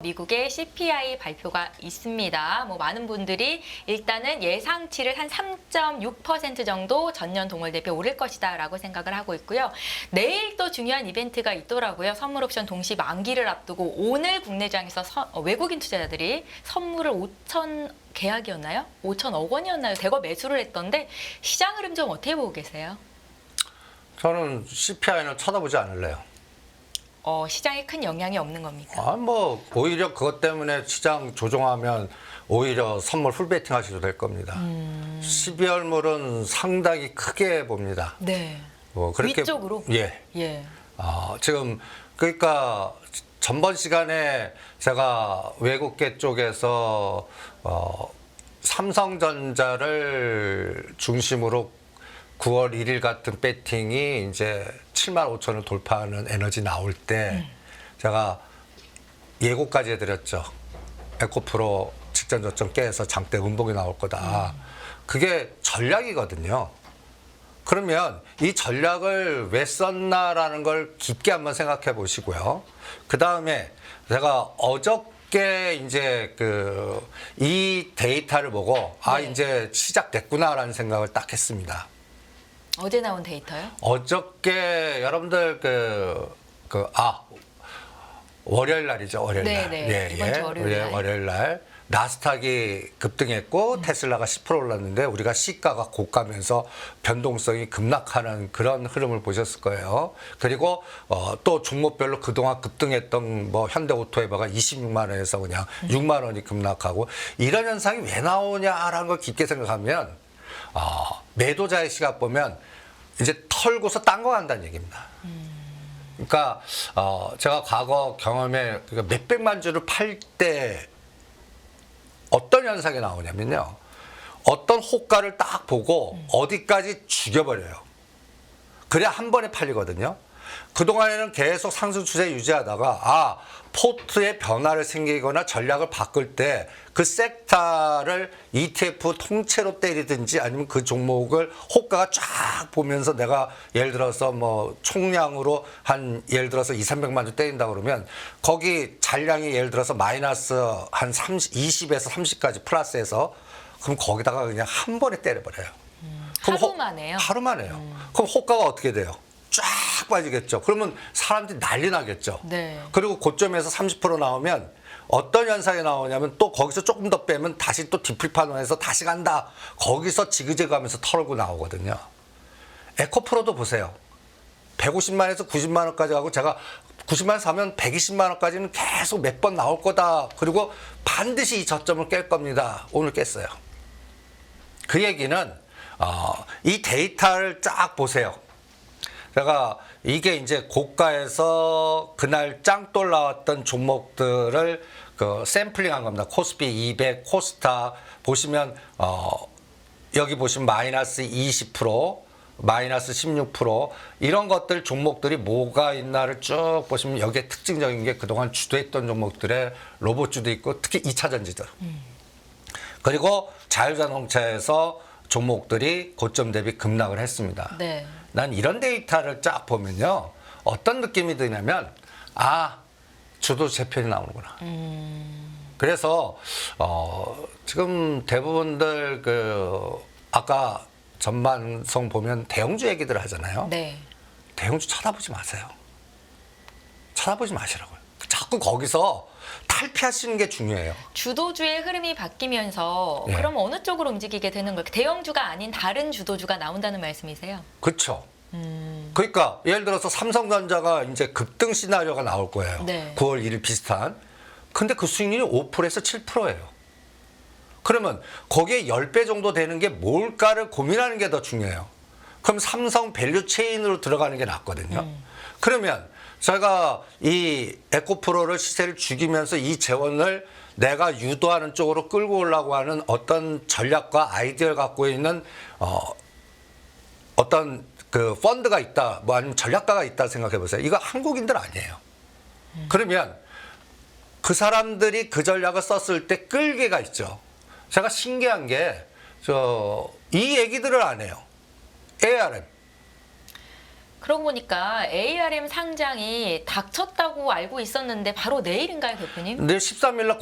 미국의 CPI 발표가 있습니다. 뭐 많은 분들이 일단은 예상치를 한 3.6% 정도 전년 동월 대비 오를 것이다라고 생각을 하고 있고요. 내일 또 중요한 이벤트가 있더라고요. 선물 옵션 동시 만기를 앞두고 오늘 국내장에서 외국인 투자자들이 선물을 5천 계약이었나요? 5천억 원이었나요? 대거 매수를 했던데 시장 흐름 좀 어떻게 보고 계세요? 저는 CPI는 쳐다보지 않을래요. 시장에 큰 영향이 없는 겁니까? 뭐 오히려 그것 때문에 시장 조정하면 오히려 선물 풀베팅 하셔도 될 겁니다. 12월물은 상당히 크게 봅니다. 네. 그렇게 위쪽으로? 예. 예. 지금 그러니까 전번 시간에 제가 외국계 쪽에서 삼성전자를 중심으로 9월 1일 같은 배팅이 이제 7만 5천을 돌파하는 에너지 나올 때 제가 예고까지 해드렸죠. 에코프로 직전 저점 깨서 장대 음봉이 나올 거다. 그게 전략이거든요. 그러면 이 전략을 왜 썼나라는 걸 깊게 한번 생각해 보시고요. 그 다음에 제가 어저께 이제 이 데이터를 보고 네. 이제 시작됐구나라는 생각을 딱 했습니다. 어제 나온 데이터요? 어저께 여러분들 월요일 날이죠. 월요일 날. 네네. 이번 주 월요일 날. 월요일 날 나스닥이 급등했고 테슬라가 10% 올랐는데 우리가 시가가 고가면서 변동성이 급락하는 그런 흐름을 보셨을 거예요. 그리고 또 종목별로 그동안 급등했던 뭐 현대오토에버가 26만 원에서 그냥 6만 원이 급락하고 이런 현상이 왜 나오냐라는 걸 깊게 생각하면 매도자의 시각 보면 이제 털고서 딴 거 간다는 얘기입니다. 그러니까 제가 과거 경험에 몇백만 주를 팔 때 어떤 현상이 나오냐면요. 어떤 호가를 딱 보고 어디까지 죽여버려요. 그래야 한 번에 팔리거든요. 그동안에는 계속 상승 추세 유지하다가 포트에 변화를 생기거나 전략을 바꿀 때 그 섹터를 ETF 통째로 때리든지 아니면 그 종목을 호가가 쫙 보면서 내가 예를 들어서 뭐 총량으로 예를 들어서 200~300만 주 때린다 그러면 거기 잔량이 예를 들어서 마이너스 한 20에서 30까지 플러스해서 그럼 거기다가 그냥 한 번에 때려버려요. 하루만에요? 하루만에요. 그럼 호가가 어떻게 돼요? 쫙 빠지겠죠. 그러면 사람들이 난리 나겠죠. 네. 그리고 고점에서 30% 나오면 어떤 현상이 나오냐면 또 거기서 조금 더 빼면 다시 또 디플판원에서 다시 간다. 거기서 지그재그 하면서 털고 나오거든요. 에코프로도 보세요. 150만에서 90만 원까지 가고 제가 90만 원 사면 120만 원까지는 계속 몇 번 나올 거다. 그리고 반드시 이 저점을 깰 겁니다. 오늘 깼어요. 그 얘기는 이 데이터를 쫙 보세요. 제가 이게 이제 고가에서 그날 짱돌 나왔던 종목들을 샘플링한 겁니다. 코스피 200, 코스타 보시면 여기 보시면 마이너스 20%, 마이너스 16% 이런 것들 종목들이 뭐가 있나를 쭉 보시면 여기에 특징적인 게 그동안 주도했던 종목들의 로봇주도 있고 특히 2차 전지들. 그리고 자율자동차에서 종목들이 고점 대비 급락을 했습니다. 네. 난 이런 데이터를 쫙 보면요. 어떤 느낌이 드냐면 주도 재편이 나오는구나. 그래서 지금 대부분들 아까 전반성 보면 대형주 얘기들 하잖아요. 네. 대형주 쳐다보지 마세요. 쳐다보지 마시라고요. 자꾸 거기서 탈피하시는 게 중요해요. 주도주의 흐름이 바뀌면서 네. 그럼 어느 쪽으로 움직이게 되는 걸까요? 대형주가 아닌 다른 주도주가 나온다는 말씀이세요? 그렇죠. 그러니까 예를 들어서 삼성전자가 이제 급등 시나리오가 나올 거예요. 네. 9월 1일 비슷한. 근데 그 수익률이 5%에서 7%예요. 그러면 거기에 10배 정도 되는 게 뭘까를 고민하는 게 더 중요해요. 그럼 삼성 밸류 체인으로 들어가는 게 낫거든요. 그러면 제가 이 에코프로를 시세를 죽이면서 이 재원을 내가 유도하는 쪽으로 끌고 오려고 하는 어떤 전략과 아이디어를 갖고 있는 어떤 펀드가 있다, 뭐 아니면 전략가가 있다 생각해 보세요. 이거 한국인들 아니에요. 그러면 그 사람들이 그 전략을 썼을 때 끌개가 있죠. 제가 신기한 게 이 얘기들을 안 해요. ARM. 그러고 보니까 ARM 상장이 닥쳤다고 알고 있었는데 바로 내일인가요, 대표님? 근데 13일 날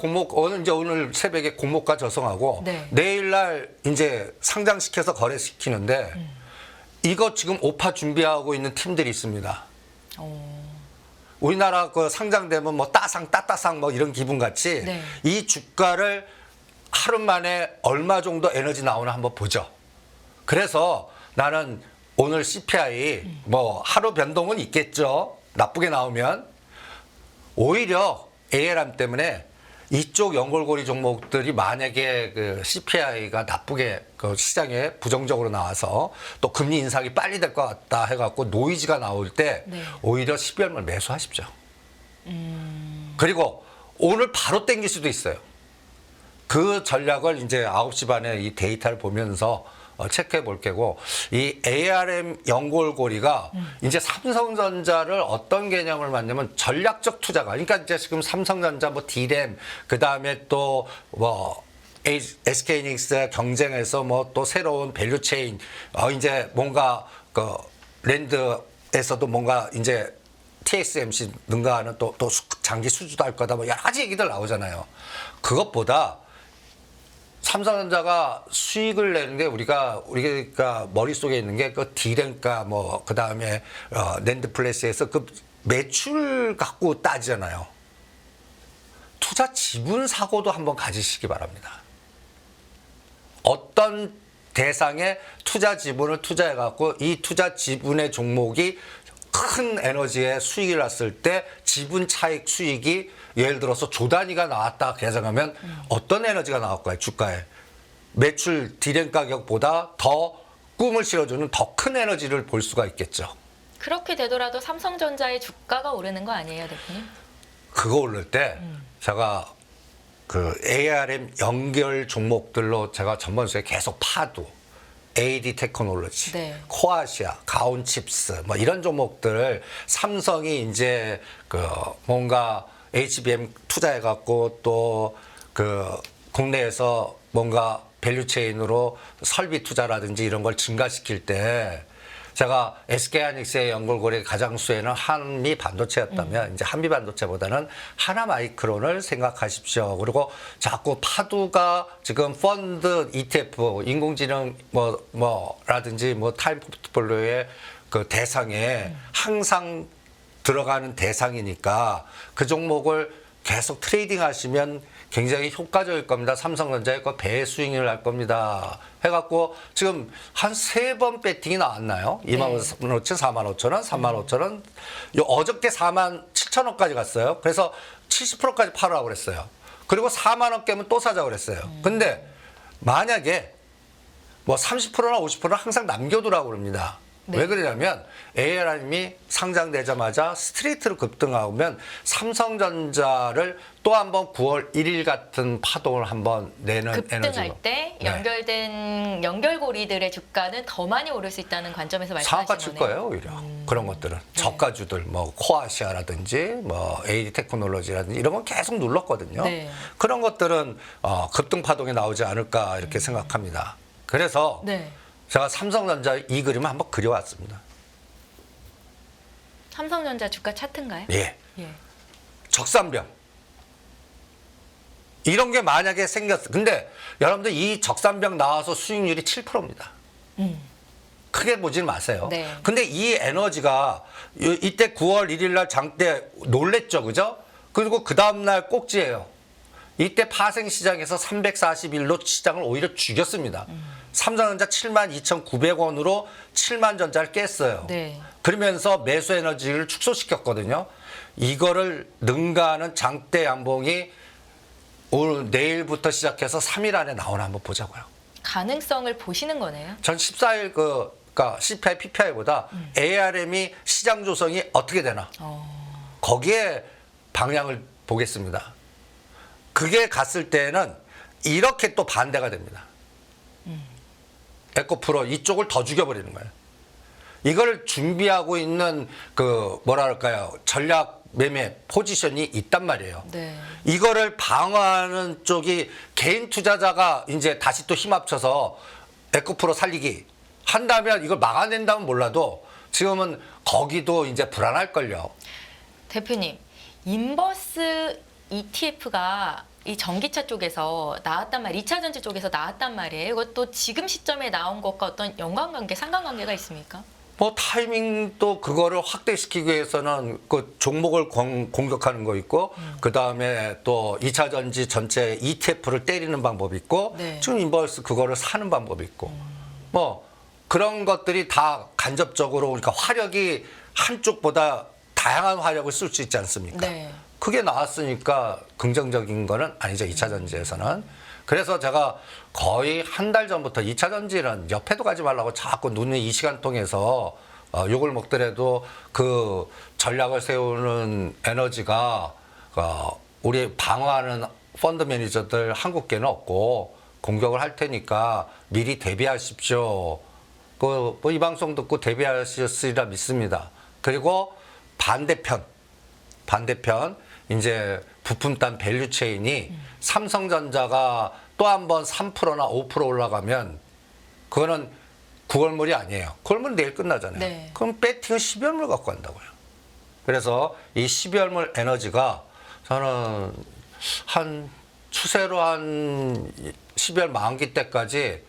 오늘 새벽에 공모가 조성하고 네. 내일 날 이제 상장시켜서 거래시키는데 이거 지금 오파 준비하고 있는 팀들이 있습니다. 우리나라 그 상장되면 뭐 따따상 뭐 이런 기분 같이 네. 이 주가를 하루 만에 얼마 정도 에너지 나오나 한번 보죠. 그래서 나는 오늘 CPI 뭐 하루 변동은 있겠죠. 나쁘게 나오면 오히려 ARM 때문에 이쪽 연골고리 종목들이 만약에 그 CPI가 나쁘게 그 시장에 부정적으로 나와서 또 금리 인상이 빨리 될 것 같다 해갖고 노이즈가 나올 때 네. 오히려 12월말 매수하십시오. 그리고 오늘 바로 땡길 수도 있어요. 그 전략을 이제 9시 반에 이 데이터를 보면서 체크해 볼 게고, 이 ARM 연골고리가 이제 삼성전자를 어떤 개념을 맞냐면 전략적 투자가, 그러니까 이제 지금 삼성전자 뭐 D램, 그 다음에 또 뭐 SK이닉스 경쟁해서 뭐 또 새로운 밸류체인, 이제 뭔가 그 랜드에서도 뭔가 이제 TSMC 능가하는 또 장기 수주도 할 거다, 뭐 여러 가지 얘기들 나오잖아요. 그것보다 삼성전자가 수익을 내는 게 우리가 머릿속에 있는 게 그 D램가 뭐 그다음에 낸드 플래시에서 그 매출 갖고 따지잖아요. 투자 지분 사고도 한번 가지시기 바랍니다. 어떤 대상에 투자 지분을 투자해 갖고 이 투자 지분의 종목이 큰 에너지에 수익이 났을 때 지분 차익 수익이 예를 들어서 조 단위가 나왔다 계산하면 어떤 에너지가 나올까요? 주가에 매출 D램 가격보다 더 꿈을 실어주는 더 큰 에너지를 볼 수가 있겠죠. 그렇게 되더라도 삼성전자의 주가가 오르는 거 아니에요, 대표님? 그거 오를 때 제가 그 ARM 연결 종목들로 제가 전번주에 계속 파도, AD 테크놀로지, 네. 코아시아, 가온칩스 뭐 이런 종목들을 삼성이 이제 그 뭔가 HBM 투자해 갖고 또 그 국내에서 뭔가 밸류체인으로 설비 투자라든지 이런 걸 증가시킬 때 제가 SK하이닉스의 연결고리 가장 수혜는 한미 반도체였다면 이제 한미 반도체보다는 하나마이크론을 생각하십시오. 그리고 자꾸 파두가 지금 펀드 ETF 인공지능 뭐라든지 뭐 타임 포트폴리오의 그 대상에 항상 들어가는 대상이니까 그 종목을 계속 트레이딩 하시면 굉장히 효과적일 겁니다. 삼성전자의 그 배수익률 할 겁니다. 해갖고 지금 한 3번 배팅이 나왔나요? 25,000원, 45,000원, 35,000원. 어저께 47,000원까지 갔어요. 그래서 70%까지 팔으라고 그랬어요. 그리고 4만 원 깨면 또 사자고 그랬어요. 근데 만약에 뭐 30%나 50%는 항상 남겨두라고 그럽니다. 네. 왜 그러냐면 ARM이 상장되자마자 스트레이트로 급등하면 삼성전자를 또 한번 9월 1일 같은 파동을 한번 내는 에너지로. 급등할 때 연결된 연결고리들의 주가는 더 많이 오를 수 있다는 관점에서 말씀하시는 상한가 칠 거네요. 거예요, 오히려. 그런 것들은. 저가주들, 뭐, 코아시아라든지, 뭐, AD 테크놀로지라든지 이런 건 계속 눌렀거든요. 네. 그런 것들은 급등 파동이 나오지 않을까 이렇게 생각합니다. 그래서 네. 제가 삼성전자 이 그림을 한번 그려왔습니다. 삼성전자 주가 차트인가요? 예. 예. 적산병. 이런 게 만약에 생겼어. 근데 여러분들 이 적산병 나와서 수익률이 7%입니다. 크게 보지 마세요. 네. 근데 이 에너지가 이때 9월 1일 날 장 때 놀랬죠. 그죠? 그리고 그 다음날 꼭지예요. 이때 파생시장에서 341로 시장을 오히려 죽였습니다. 삼성전자 72,900원으로 7만 전자를 깼어요. 네. 그러면서 매수 에너지를 축소시켰거든요. 이거를 능가하는 장대 양봉이 오늘 내일부터 시작해서 3일 안에 나오나 한번 보자고요. 가능성을 보시는 거네요. 전 14일 그러니까 CPI, PPI보다 ARM이 시장 조성이 어떻게 되나 거기에 방향을 보겠습니다. 그게 갔을 때는 이렇게 또 반대가 됩니다. 에코프로 이쪽을 더 죽여버리는 거예요. 이걸 준비하고 있는 그 뭐랄까요 전략 매매 포지션이 있단 말이에요. 네. 이거를 방어하는 쪽이 개인 투자자가 이제 다시 또 힘 합쳐서 에코프로 살리기 한다면 이걸 막아낸다면 몰라도 지금은 거기도 이제 불안할걸요. 대표님, 인버스 ETF가 이 전기차 쪽에서 나왔단 말이에요. 2차 전지 쪽에서 나왔단 말이에요. 이것도 지금 시점에 나온 것과 어떤 연관관계, 상관관계가 있습니까? 뭐 타이밍도 그거를 확대시키기 위해서는 그 종목을 공격하는 거 있고 그 다음에 또 2차 전지 전체 ETF를 때리는 방법이 있고 네. 지금 인버스 그거를 사는 방법이 있고 뭐 그런 것들이 다 간접적으로 그러니까 화력이 한쪽보다 다양한 화력을 쓸 수 있지 않습니까? 네. 그게 나왔으니까 긍정적인 거는 아니죠. 2차 전지에서는. 그래서 제가 거의 한 달 전부터 2차 전지는 옆에도 가지 말라고 자꾸 눈에 이 시간 통해서 욕을 먹더라도 그 전략을 세우는 에너지가 우리 방어하는 펀드 매니저들 한국계는 없고 공격을 할 테니까 미리 대비하십시오. 뭐 이 방송 듣고 대비하셨으리라 믿습니다. 그리고 반대편 이제 부품단 밸류체인이 삼성전자가 또 한 번 3%나 5% 올라가면 그거는 9월물이 아니에요. 9월물 내일 끝나잖아요. 네. 그럼 배팅은 12월물 갖고 간다고요. 그래서 이 12월물 에너지가 저는 한 추세로 한 12월 만기 때까지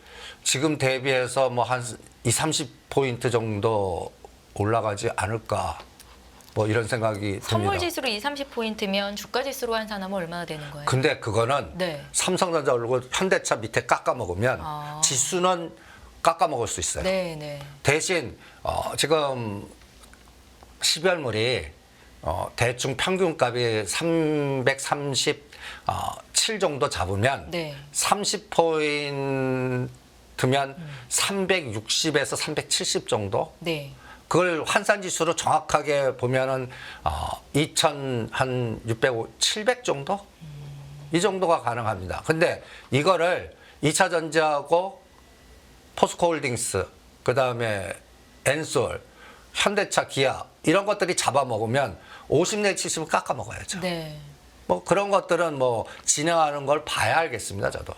지금 대비해서 뭐 한 30포인트 정도 올라가지 않을까. 뭐 이런 생각이 듭니다. 선물 지수로 30포인트면 주가 지수로 환산하면 얼마나 되는 거예요? 근데 그거는 네. 삼성전자 오르고 현대차 밑에 깎아 먹으면 지수는 깎아 먹을 수 있어요. 네, 네. 대신 지금 12월물이 대충 평균값이 337 정도 잡으면 네. 30포인트면 360에서 370 정도? 네. 그걸 환산지수로 정확하게 보면은 2,600, 700 정도? 이 정도가 가능합니다. 근데 이거를 2차 전지하고 포스코홀딩스, 그 다음에 엔솔, 현대차, 기아 이런 것들이 잡아먹으면 50 내지 70은 깎아 먹어야죠. 네. 뭐 그런 것들은 뭐 진행하는 걸 봐야 알겠습니다. 저도.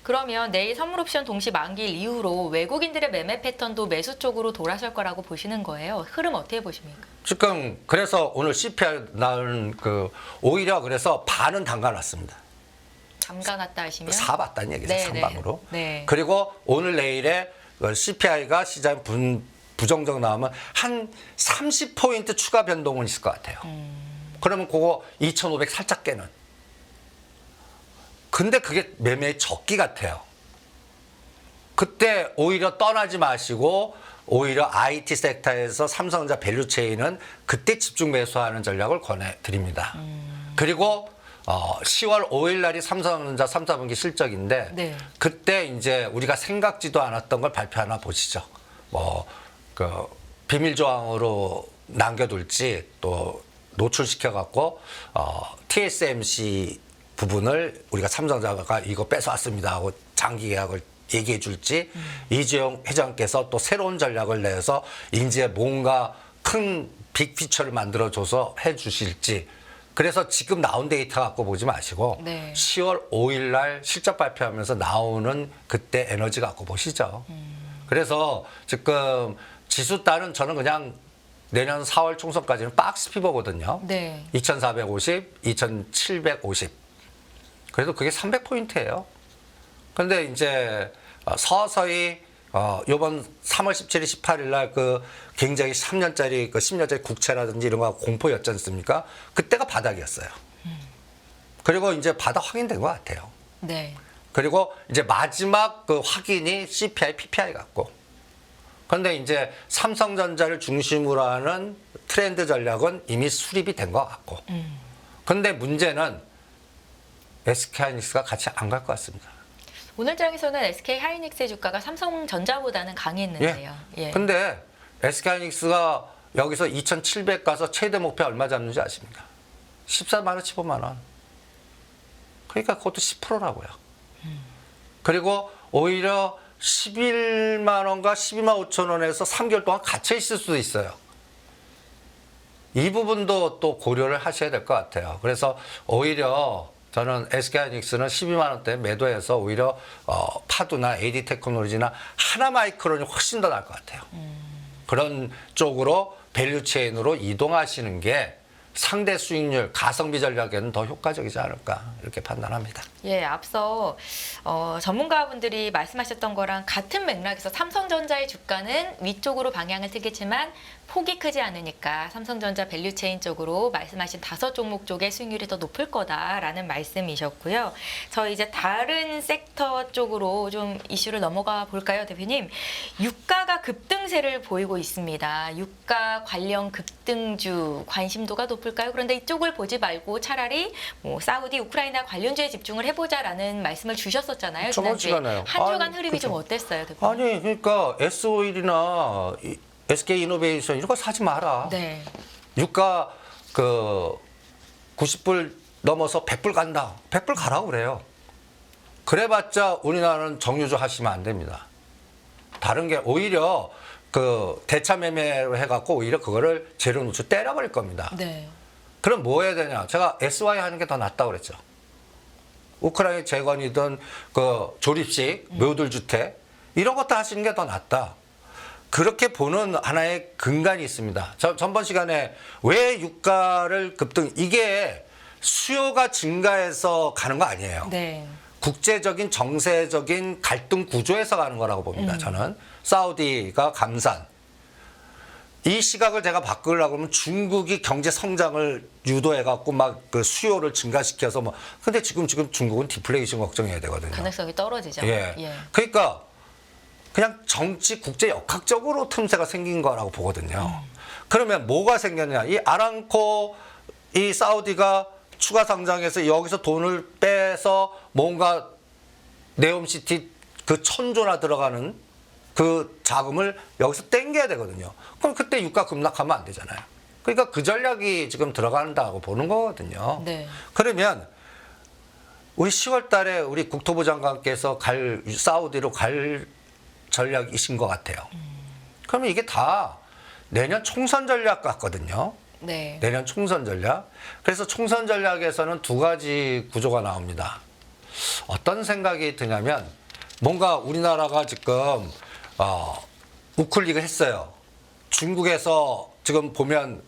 그러면 내일 선물 옵션 동시 만기일 이후로 외국인들의 매매 패턴도 매수 쪽으로 돌아설 거라고 보시는 거예요. 흐름 어떻게 보십니까? 지금 그래서 오늘 CPI 나온 오히려 그래서 반은 담가놨습니다. 잠가놨다 하시면? 사봤다는 얘기죠. 네, 상방으로. 네. 그리고 오늘 내일에 CPI가 시장 부정적 나오면 한 30포인트 추가 변동은 있을 것 같아요. 그러면 그거 2,500 살짝 깨는. 근데 그게 매매의 적기 같아요. 그때 오히려 떠나지 마시고 오히려 IT 섹터에서 삼성전자 밸류체인은 그때 집중 매수하는 전략을 권해드립니다. 그리고 10월 5일 날이 삼성전자 3, 4분기 실적인데 네. 그때 이제 우리가 생각지도 않았던 걸 발표하나 보시죠. 비밀 조항으로 남겨둘지 또 노출시켜 갖고 TSMC 부분을 우리가 삼성전자가 이거 뺏어왔습니다 하고 장기 계약을 얘기해 줄지 이재용 회장께서 또 새로운 전략을 내서 이제 뭔가 큰 빅피처를 만들어줘서 해 주실지. 그래서 지금 나온 데이터 갖고 보지 마시고 네. 10월 5일 날 실적 발표하면서 나오는 그때 에너지 갖고 보시죠. 그래서 지금 지수 따는 저는 그냥 내년 4월 총선까지는 박스 피버거든요. 네. 2450, 2750. 그래도 그게 300포인트예요. 근데 이제 서서히 요번 3월 17일, 18일 날 굉장히 3년짜리 10년짜리 국채라든지 이런 거 공포였지 않습니까? 그때가 바닥이었어요. 그리고 이제 바닥 확인된 것 같아요. 네. 그리고 이제 마지막 확인이 CPI, PPI 같고. 그런데 이제 삼성전자를 중심으로 하는 트렌드 전략은 이미 수립이 된 것 같고. 근데 문제는 SK하이닉스가 같이 안 갈 것 같습니다. 오늘 장에서는 SK 하이닉스의 주가가 삼성전자보다는 강했는데요. 예. 근데 SK하이닉스가 여기서 2,700 가서 최대 목표 얼마 잡는지 아십니까? 14만 원, 15만 원. 그러니까 그것도 10%라고요. 그리고 오히려 11만 원과 12만 5천 원에서 3개월 동안 갇혀 있을 수도 있어요. 이 부분도 또 고려를 하셔야 될 것 같아요. 그래서 오히려 저는 SK하이닉스는 12만 원대 매도해서 오히려 파두나 AD 테크놀로지나 하나마이크론이 훨씬 더 나을 것 같아요. 그런 쪽으로 밸류체인으로 이동하시는 게 상대 수익률, 가성비 전략에는 더 효과적이지 않을까 이렇게 판단합니다. 예, 앞서 전문가분들이 말씀하셨던 거랑 같은 맥락에서 삼성전자의 주가는 위쪽으로 방향을 트겠지만 폭이 크지 않으니까 삼성전자 밸류체인 쪽으로 말씀하신 5종목 쪽의 수익률이 더 높을 거다라는 말씀이셨고요. 저희 이제 다른 섹터 쪽으로 좀 이슈를 넘어가 볼까요, 대표님? 유가가 급등세를 보이고 있습니다. 유가 관련 급등주 관심도가 높을까요? 그런데 이쪽을 보지 말고 차라리 뭐 사우디, 우크라이나 관련주에 집중을 해보자라는 말씀을 주셨었잖아요. 지난주에. 저번주잖아요. 한 주간 아니, 흐름이 그쵸. 좀 어땠어요, 대표님? 아니 그러니까 S-오일이나 SK이노베이션 이런 거 사지 마라. 네. 유가 그 90불 넘어서 100불 간다. 100불 가라고 그래요. 그래봤자 우리나라는 정유주 하시면 안 됩니다. 다른 게 오히려 그 대차 매매로 해갖고 오히려 그거를 재료 누출 때려버릴 겁니다. 네. 그럼 뭐 해야 되냐? 제가 SY 하는 게 더 낫다고 그랬죠. 우크라이나 재건이든 그 조립식, 묘들 주택 이런 것도 하시는 게 더 낫다. 그렇게 보는 하나의 근간이 있습니다. 전번 시간에 왜 유가를 급등, 이게 수요가 증가해서 가는 거 아니에요. 네. 국제적인 정세적인 갈등 구조에서 가는 거라고 봅니다. 저는 사우디가 감산. 이 시각을 제가 바꾸려고 하면 중국이 경제 성장을 유도해갖고 막 그 수요를 증가시켜서 뭐. 근데 지금 중국은 디플레이션 걱정해야 되거든요. 가능성이 떨어지죠. 예. 그러니까 그냥 정치 국제 역학적으로 틈새가 생긴 거라고 보거든요. 그러면 뭐가 생겼냐? 이 아람코 이 사우디가 추가 상장해서 여기서 돈을 빼서 뭔가 네옴시티 그 1,000조나 들어가는 그 자금을 여기서 땡겨야 되거든요. 그럼 그때 유가 급락하면 안 되잖아요. 그러니까 그 전략이 지금 들어간다고 보는 거거든요. 네. 그러면 우리 10월 달에 우리 국토부 장관께서 사우디로 갈 전략이신 것 같아요. 그러면 이게 다 내년 총선 전략 같거든요. 네. 내년 총선 전략. 그래서 총선 전략에서는 2가지 구조가 나옵니다. 어떤 생각이 드냐면 뭔가 우리나라가 지금 우클릭을 했어요. 중국에서 지금 보면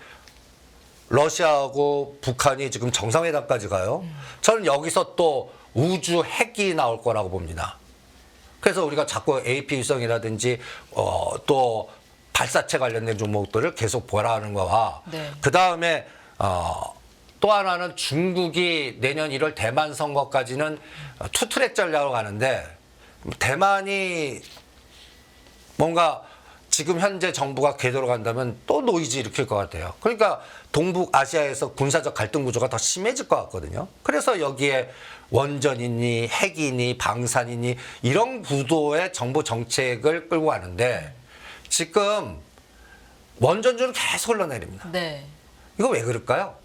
러시아하고 북한이 지금 정상회담까지 가요. 저는 여기서 또 우주 핵이 나올 거라고 봅니다. 그래서 우리가 자꾸 AP위성이라든지 또 발사체 관련된 종목들을 계속 보라는 거와 네. 그 다음에 또 하나는 중국이 내년 1월 대만 선거까지는 투트랙 전략으로 가는데 대만이 뭔가 지금 현재 정부가 궤도로 간다면 또 노이즈 일으킬 것 같아요. 그러니까 동북아시아에서 군사적 갈등 구조가 더 심해질 것 같거든요. 그래서 여기에 원전이니 핵이니 방산이니 이런 구도의 정부 정책을 끌고 가는데 지금 원전주는 계속 흘러내립니다. 네. 이거 왜 그럴까요?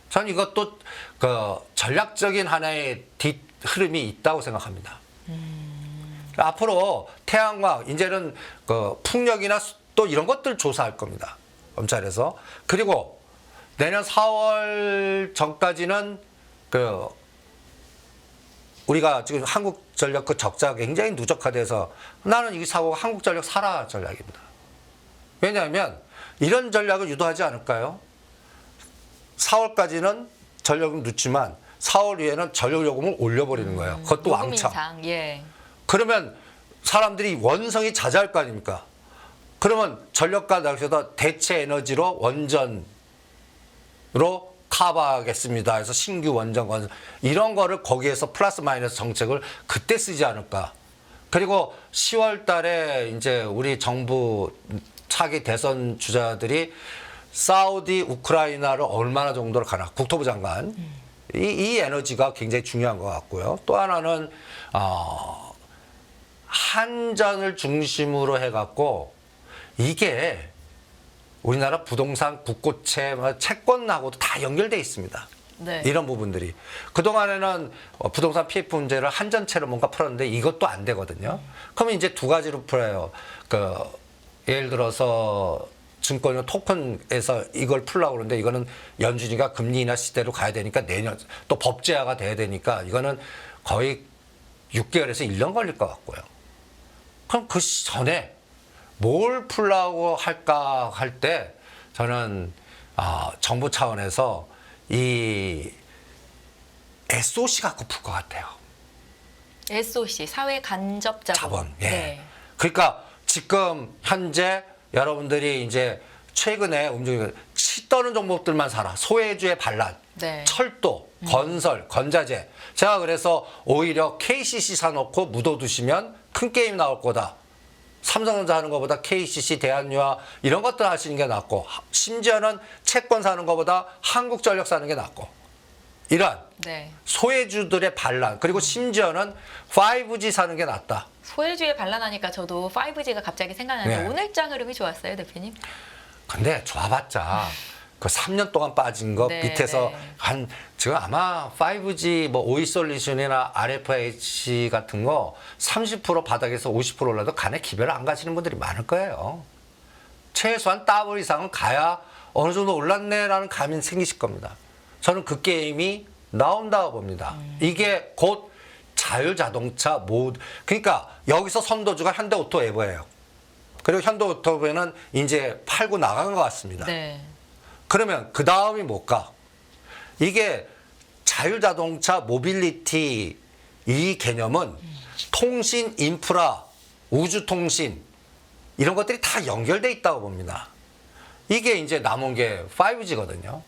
저는 이것도 그 전략적인 하나의 뒷 흐름이 있다고 생각합니다. 앞으로 태양광 이제는 그 풍력이나 또 이런 것들 조사할 겁니다. 검찰에서. 그리고 내년 4월 전까지는 그 우리가 지금 한국전력 그 적자가 굉장히 누적화돼서 나는 이 사고가 한국전력 살아 전략입니다. 왜냐하면 이런 전략을 유도하지 않을까요? 4월까지는 전력을 넣지만 4월 이후에는 전력 요금을 올려버리는 거예요. 그것도 요금 왕창. 인상, 예. 그러면 사람들이 원성이 자제할 거 아닙니까? 그러면 전력가 나서다 대체 에너지로 원전으로 커버하겠습니다. 해서 신규 원전 이런 거를 거기에서 플러스 마이너스 정책을 그때 쓰지 않을까. 그리고 10월 달에 이제 우리 정부 차기 대선 주자들이 사우디, 우크라이나를 얼마나 정도로 가나. 국토부 장관. 이 에너지가 굉장히 중요한 것 같고요. 또 하나는 한전을 중심으로 해갖고 이게 우리나라 부동산 국고채 채권하고도 다 연결돼 있습니다. 네. 이런 부분들이 그동안에는 부동산 PF 문제를 한전채로 뭔가 풀었는데 이것도 안 되거든요. 그러면 이제 2가지로 풀어요. 그 예를 들어서 증권이나 토큰에서 이걸 풀려고 그러는데 이거는 연준이가 금리 인하 시대로 가야 되니까 내년 또 법제화가 돼야 되니까 이거는 거의 6개월에서 1년 걸릴 것 같고요. 그럼 그 전에 뭘 풀라고 할까 할 때 저는 정부 차원에서 이 SOC 갖고 풀 것 같아요. SOC 사회 간접 자본. 자본. 예. 그러니까 지금 현재 여러분들이 이제 최근에 움직이는 치 떠는 종목들만 사라. 소외주의 반란, 네. 철도, 건설, 건자재. 제가 그래서 오히려 KCC 사놓고 묻어두시면 큰 게임 나올 거다. 삼성전자 하는 것보다 KCC, 대한유화 이런 것들 하시는 게 낫고, 심지어는 채권 사는 것보다 한국전력 사는 게 낫고, 이런 네. 소외주들의 반란, 그리고 심지어는 5G 사는 게 낫다. 소외주의 반란하니까 저도 5G가 갑자기 생각나는데 네. 오늘장 흐름이 좋았어요, 대표님. 근데 좋아봤자 그 3년 동안 빠진 거 네, 밑에서 네. 한 지금 아마 5G 뭐 오이솔루션이나 RFIC 같은 거 30% 바닥에서 50% 올라도 간에 기별을 안 가시는 분들이 많을 거예요. 최소한 더블 이상은 가야 어느 정도 올랐네라는 감이 생기실 겁니다. 저는 그 게임이 나온다고 봅니다. 이게 곧 자율자동차 모드. 그러니까 여기서 선도주가 현대오토 에버예요. 그리고 현대오토는 이제 팔고 나간 것 같습니다. 네. 그러면 그 다음이 뭘까? 이게 자율자동차 모빌리티 이 개념은 통신, 인프라, 우주통신 이런 것들이 다 연결돼 있다고 봅니다. 이게 이제 남은 게 5G거든요.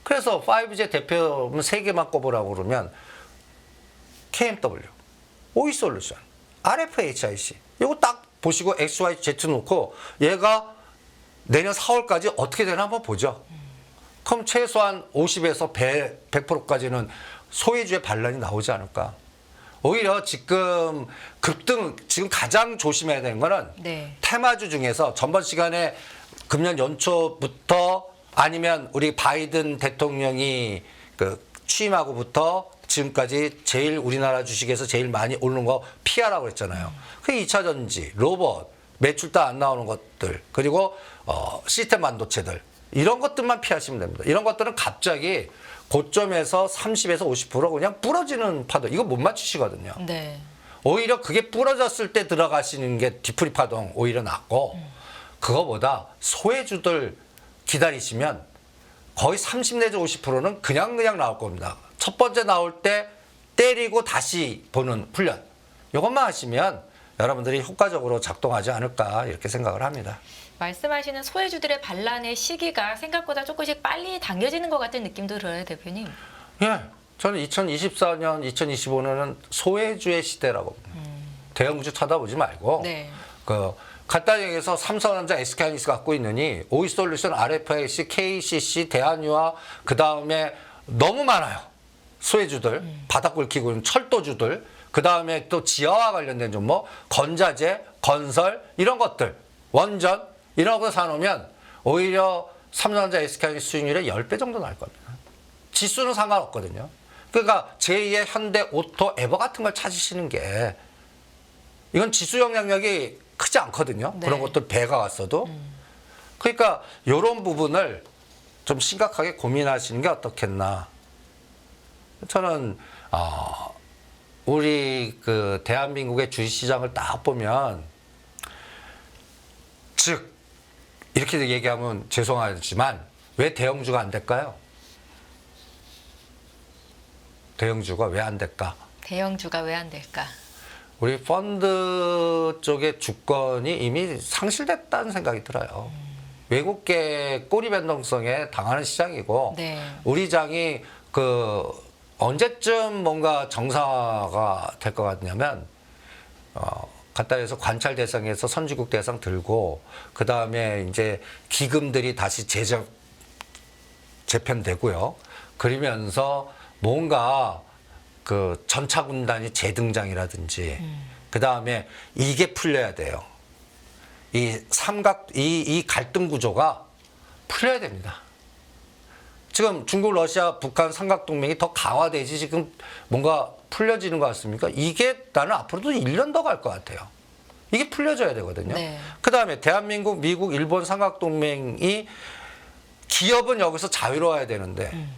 그래서 5G의 대표는 세 개만 꼽으라고 그러면 KMW, 오이솔루션, RFHIC 이거 딱 보시고 XYZ 놓고 얘가 내년 4월까지 어떻게 되나 한번 보죠. 그럼 최소한 50에서 100%까지는 소외주의 반란이 나오지 않을까. 오히려 지금 지금 가장 조심해야 되는 거는 네. 테마주 중에서 전번 시간에 금년 연초부터 아니면 우리 바이든 대통령이 그 취임하고부터 지금까지 제일 우리나라 주식에서 제일 많이 오르는 거 피하라고 했잖아요. 그 2차 전지, 로봇, 매출 다 안 나오는 것들, 그리고 시스템 반도체들 이런 것들만 피하시면 됩니다. 이런 것들은 갑자기 고점에서 30에서 50% 그냥 부러지는 파동, 이거 못 맞추시거든요. 네. 오히려 그게 부러졌을 때 들어가시는 게 뒤풀이 파동 오히려 낫고, 그거보다 소외주들 기다리시면 거의 30 내지 50%는 그냥 나올 겁니다. 첫 번째 나올 때 때리고 다시 보는 훈련, 이것만 하시면 여러분들이 효과적으로 작동하지 않을까 이렇게 생각을 합니다. 말씀하시는 소외주들의 반란의 시기가 생각보다 조금씩 빨리 당겨지는 것 같은 느낌도 들어요, 대표님. 예, 저는 2024년, 2025년은 소외주의 시대라고 봅니다. 대형주 쳐다보지 말고 네. 간단히 얘기해서 삼성전자, SK하이닉스 갖고 있느니 오이솔루션, RFIC, KCC, 대한유화 그 다음에 너무 많아요. 소외주들, 바닥 긁히고 있는 철도주들, 그 다음에 또 지하와 관련된 종목, 건자재, 건설 이런 것들, 원전 이런 거 사놓으면 오히려 삼성전자, SK하이닉스 수익률의 10배 정도 나올 겁니다. 지수는 상관없거든요. 그러니까 제2의 현대, 오토, 에버 같은 걸 찾으시는 게 이건 지수 영향력이 크지 않거든요. 네. 그런 것들 배가 왔어도. 그러니까 이런 부분을 좀 심각하게 고민하시는 게 어떻겠나. 저는 우리 그 대한민국의 주식시장을 딱 보면, 즉 이렇게 얘기하면 죄송하지만 왜 대형주가 안 될까요? 대형주가 왜 안 될까? 대형주가 왜 안 될까? 우리 펀드 쪽의 주권이 이미 상실됐다는 생각이 들어요. 외국계 꼬리 변동성에 당하는 시장이고, 네. 우리 장이 언제쯤 뭔가 정상화가 될 것 같냐면, 간단히 해서 관찰 대상에서 선진국 대상 들고, 그 다음에 이제 기금들이 다시 재편되고요. 그러면서 뭔가 그 전차 군단이 재등장이라든지, 그 다음에 이게 풀려야 돼요. 이 갈등 구조가 풀려야 됩니다. 지금 중국, 러시아, 북한 삼각동맹이 더 강화되지 지금 뭔가 풀려지는 것 같습니까? 이게 나는 앞으로도 1년 더 갈 것 같아요. 이게 풀려져야 되거든요. 네. 그 다음에 대한민국, 미국, 일본 삼각동맹이 기업은 여기서 자유로워야 되는데,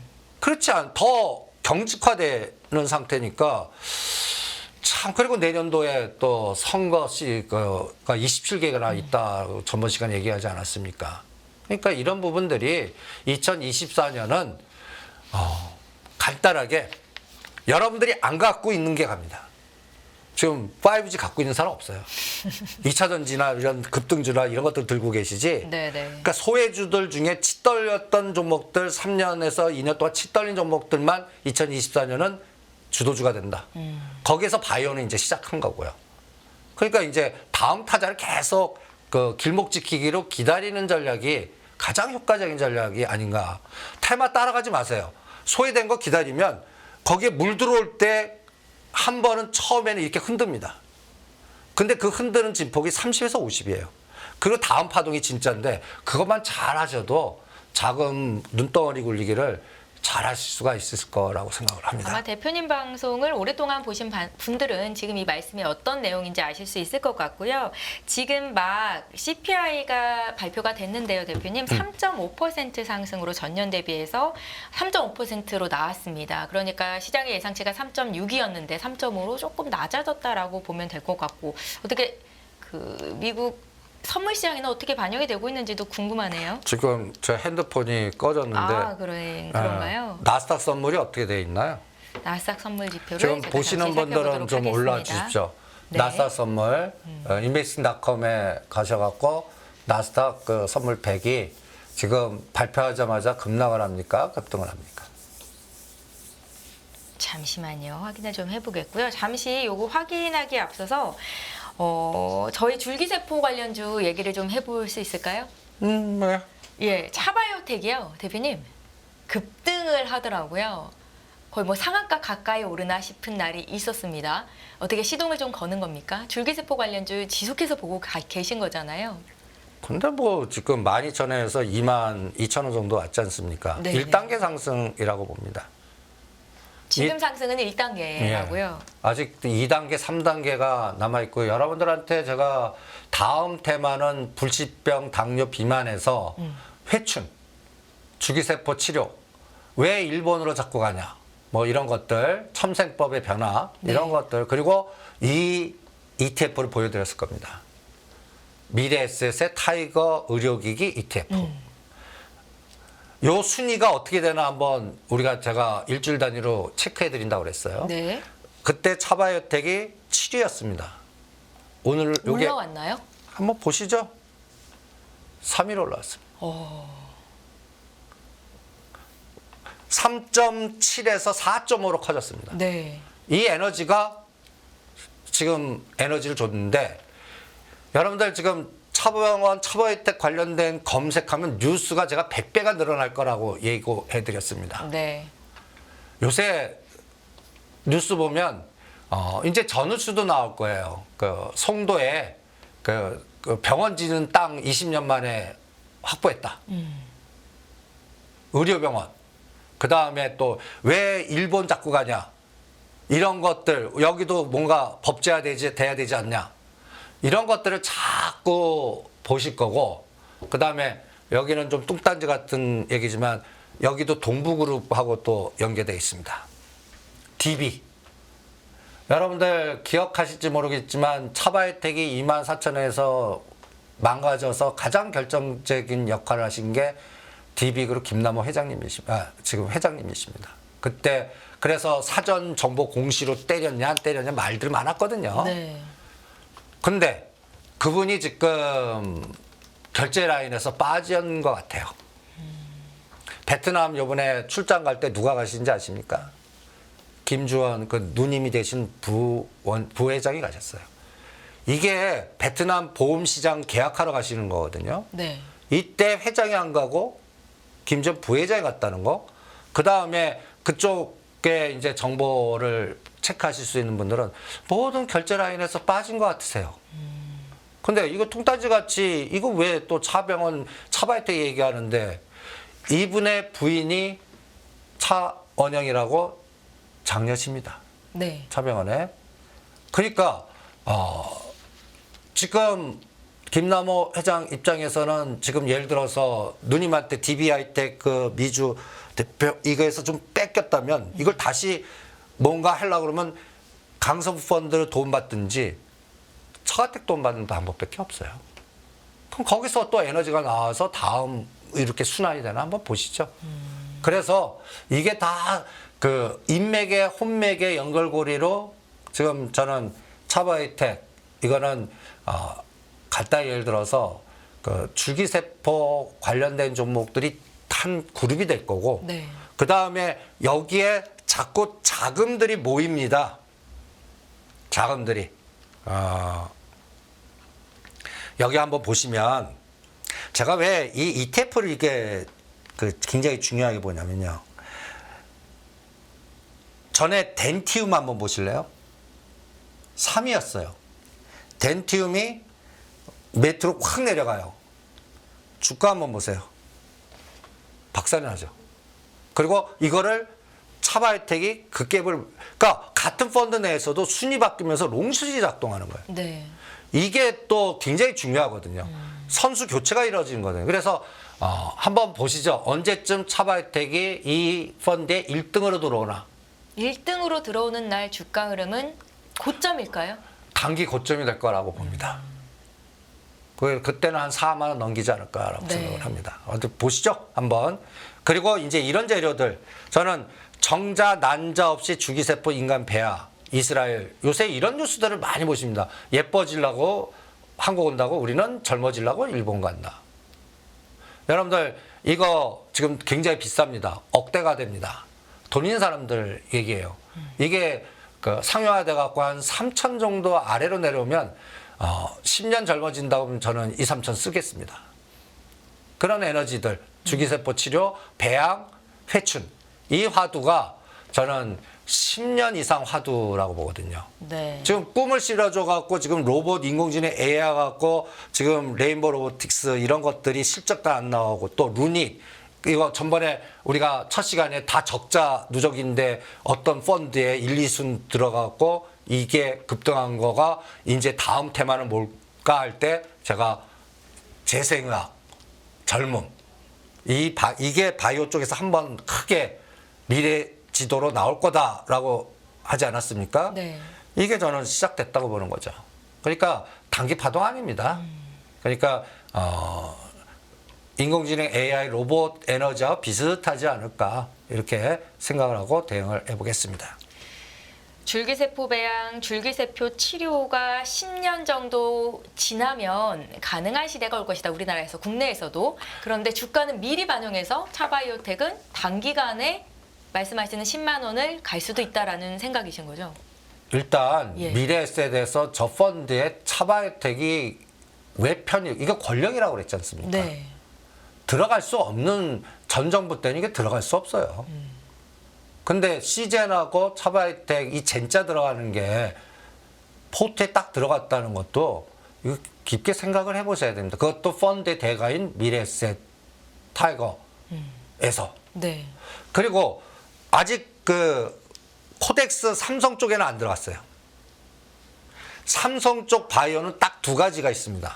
그렇지 더 경직화되는 상태니까 참 그리고 내년도에 또 선거 시가 27개가 있다 전번 시간에 얘기하지 않았습니까? 그러니까 이런 부분들이 2024년은 간단하게 여러분들이 안 갖고 있는 게 갑니다. 지금 5G 갖고 있는 사람 없어요. 2차 전지나 이런 급등주나 이런 것들 들고 계시지. 네네. 그러니까 소외주들 중에 치떨렸던 종목들 3년에서 2년 동안 치떨린 종목들만 2024년은 주도주가 된다. 거기에서 바이오는 이제 시작한 거고요. 그러니까 이제 다음 타자를 계속 그 길목 지키기로 기다리는 전략이 가장 효과적인 전략이 아닌가. 테마 따라가지 마세요. 소외된 거 기다리면 거기에 물 들어올 때 한 번은 처음에는 이렇게 흔듭니다. 근데 그 흔드는 진폭이 30에서 50이에요. 그리고 다음 파동이 진짜인데 그것만 잘 하셔도 자금 눈덩어리 굴리기를 잘 하실 수가 있을 거라고 생각을 합니다. 아마 대표님 방송을 오랫동안 보신 분들은 지금 이 말씀이 어떤 내용인지 아실 수 있을 것 같고요. 지금 막 CPI가 발표가 됐는데요, 대표님. 3.5% 상승으로 전년 대비해서 3.5%로 나왔습니다. 그러니까 시장의 예상치가 3.6이었는데 3.5로 조금 낮아졌다라고 보면 될 것 같고, 어떻게 그 미국 선물 시장에는 어떻게 반영이 되고 있는지도 궁금하네요. 지금 제 핸드폰이 꺼졌는데 그런가요? 나스닥 선물이 어떻게 돼 있나요? 나스닥 선물 지표를 지금 제가 보시는 잠시 분들은 살펴보도록 좀 올라와 하겠습니다. 주십시오. 네. 나스닥 선물 인베스팅닷컴에 가셔갖고 나스닥 그 선물 100이 지금 발표하자마자 급락을 합니까? 급등을 합니까? 잠시만요. 확인을 좀 해보겠고요. 잠시 요거 확인하기에 앞서서 저희 줄기세포 관련주 얘기를 좀 해볼 수 있을까요? 네. 예, 차바이오텍이요, 대표님 급등을 하더라고요. 거의 뭐 상한가 가까이 오르나 싶은 날이 있었습니다. 어떻게 시동을 좀 거는 겁니까? 줄기세포 관련주 지속해서 보고 계신 거잖아요. 근데 뭐 지금 12,000원에서 22,000원 정도 왔지 않습니까? 네네. 1단계 상승이라고 봅니다. 지금 상승은 1단계라고요. 예. 아직 2단계, 3단계가 남아있고 여러분들한테 제가 다음 테마는 불치병 당뇨 비만에서 회춘, 주기세포 치료, 왜 일본으로 자꾸 가냐, 뭐 이런 것들, 첨생법의 변화, 이런 것들, 그리고 이 ETF를 보여드렸을 겁니다. 미래에셋의 타이거 의료기기 ETF. 요 순위가 어떻게 되나 한번 제가 일주일 단위로 체크해 드린다고 그랬어요. 네. 그때 차바이오텍이 7위였습니다. 오늘 요게 올라왔나요? 한번 보시죠. 3위로 올라왔습니다. 3.7에서 4.5로 커졌습니다. 네. 이 에너지가 지금 에너지를 줬는데 여러분들 지금 차병원, 차바이오텍 관련된 검색하면 뉴스가 제가 100배가 늘어날 거라고 예고해 드렸습니다. 네. 요새 뉴스 보면 이제 전우수도 나올 거예요. 그 송도에 그 병원 짓는 땅 20년 만에 확보했다. 의료병원. 그 다음에 또 왜 일본 자꾸 가냐. 이런 것들 여기도 뭔가 법제화 돼야 되지 않냐. 이런 것들을 자꾸 보실 거고, 그 다음에 여기는 좀 뚱딴지 같은 얘기지만 여기도 동부그룹하고 또 연계되어 있습니다. DB. 여러분들 기억하실지 모르겠지만 차바이오텍이 24,000원에서 망가져서 가장 결정적인 역할을 하신 게 DB그룹 김남호 회장님이십니다. 지금 회장님이십니다. 그때 그래서 사전 정보 공시로 때렸냐 안 때렸냐 말들이 많았거든요. 네. 근데 그분이 지금 결제 라인에서 빠진 것 같아요. 베트남 요번에 출장 갈 때 누가 가신지 아십니까? 김주원 그 누님이 되신 부회장이 가셨어요. 이게 베트남 보험시장 계약하러 가시는 거거든요. 네. 이때 회장이 안 가고 김주원 부회장이 갔다는 거. 그 다음에 그쪽에 이제 정보를 체크하실 수 있는 분들은 모든 결제 라인에서 빠진 것 같으세요. 근데 이거 뚱딴지 같이 이거 왜 또 차병원 차바이오텍 얘기하는데 이분의 부인이 차원영이라고 장녀십니다. 네. 차병원에. 그러니까 지금 김남호 회장 입장에서는 지금 예를 들어서 누님한테 DB하이텍 그 미주 대표 이거에서 좀 뺏겼다면 이걸 다시 뭔가 하려고 그러면 강서구 펀드를 도움받든지 처가택 도움받는 방법밖에 없어요. 그럼 거기서 또 에너지가 나와서 다음 이렇게 순환이 되나 한번 보시죠. 그래서 이게 다 그 인맥의 혼맥의 연결고리로 지금 저는 차바이텍 이거는 간단히 예를 들어서 그 줄기세포 관련된 종목들이 한 그룹이 될 거고 네. 그 다음에 여기에 자꾸 자금들이 모입니다. 자금들이 여기 한번 보시면 제가 왜 이 ETF를 이게 그 굉장히 중요하게 보냐면요. 전에 덴티움 한번 보실래요? 3위였어요. 덴티움이 매트로 확 내려가요. 주가 한번 보세요. 박살이 나죠. 그리고 이거를 차바이텍이 그 갭을, 그러니까 같은 펀드 내에서도 순위 바뀌면서 롱숏이 작동하는 거예요. 네. 이게 또 굉장히 중요하거든요. 선수 교체가 이루어지는 거거든요. 그래서 한번 보시죠. 언제쯤 차바이텍이 이 펀드에 1등으로 들어오나. 1등으로 들어오는 날 주가 흐름은 고점일까요? 단기 고점이 될 거라고 봅니다. 그때는 한 4만 원 넘기지 않을까라고 네. 생각을 합니다. 어디 보시죠, 한번. 그리고 이제 이런 재료들, 저는 정자 난자 없이 주기세포 인간 배아, 이스라엘, 요새 이런 뉴스들을 많이 보십니다. 예뻐지려고 한국 온다고 우리는 젊어지려고 일본 간다. 여러분들 이거 지금 굉장히 비쌉니다. 억대가 됩니다. 돈 있는 사람들 얘기예요. 이게 그 상용화돼 갖고 한 3천 정도 아래로 내려오면 10년 젊어진다고 하면 저는 2, 3천 쓰겠습니다. 그런 에너지들, 주기세포 치료, 배양, 회춘, 이 화두가 저는 10년 이상 화두라고 보거든요. 네. 지금 꿈을 실어줘 갖고 지금 로봇 인공지능 AI 갖고 지금 레인보우 로보틱스 이런 것들이 실적도 안 나오고 또 루닉 이거 전번에 우리가 첫 시간에 다 적자 누적인데 어떤 펀드에 1, 2순 들어갔고 이게 급등한 거가 이제 다음 테마는 뭘까 할 때 제가 재생의학, 젊음 이게 바이오 쪽에서 한번 크게 미래 지도로 나올 거다라고 하지 않았습니까? 네. 이게 저는 시작됐다고 보는 거죠. 그러니까 단기 파동 아닙니다. 그러니까 인공지능 AI 로봇 에너지와 비슷하지 않을까 이렇게 생각을 하고 대응을 해보겠습니다. 줄기세포 배양, 줄기세포 치료가 10년 정도 지나면 가능한 시대가 올 것이다. 우리나라에서, 국내에서도. 그런데 주가는 미리 반영해서 차바이오텍은 단기간에 말씀하시는 10만 원을 갈 수도 있다라는 생각이신 거죠? 일단 예. 미래에셋에서 저 펀드에 차바이오텍이 왜 편입? 이거 권력이라고 그랬지 않습니까? 네. 들어갈 수 없는 전 정부 때는 이게 들어갈 수 없어요. 근데 시젠하고 차바이텍 이 젠자 들어가는 게 포트에 딱 들어갔다는 것도 이거 깊게 생각을 해보셔야 됩니다. 그것도 펀드의 대가인 미래에셋 타이거에서. 네. 그리고 아직 그 코덱스 삼성 쪽에는 안 들어갔어요. 삼성 쪽 바이오는 딱 두 가지가 있습니다.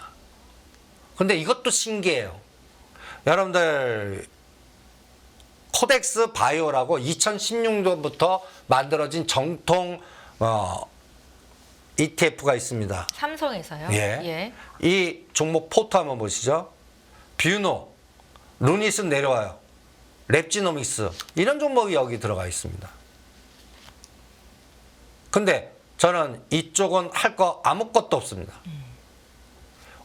근데 이것도 신기해요. 여러분들 코덱스 바이오라고 2016년부터 만들어진 정통 ETF가 있습니다. 삼성에서요? 예. 이 종목 포트 한번 보시죠. 뷰노, 루닛은 내려와요. 랩지노믹스 이런 종목이 여기 들어가 있습니다. 근데 저는 이쪽은 할 거 아무것도 없습니다.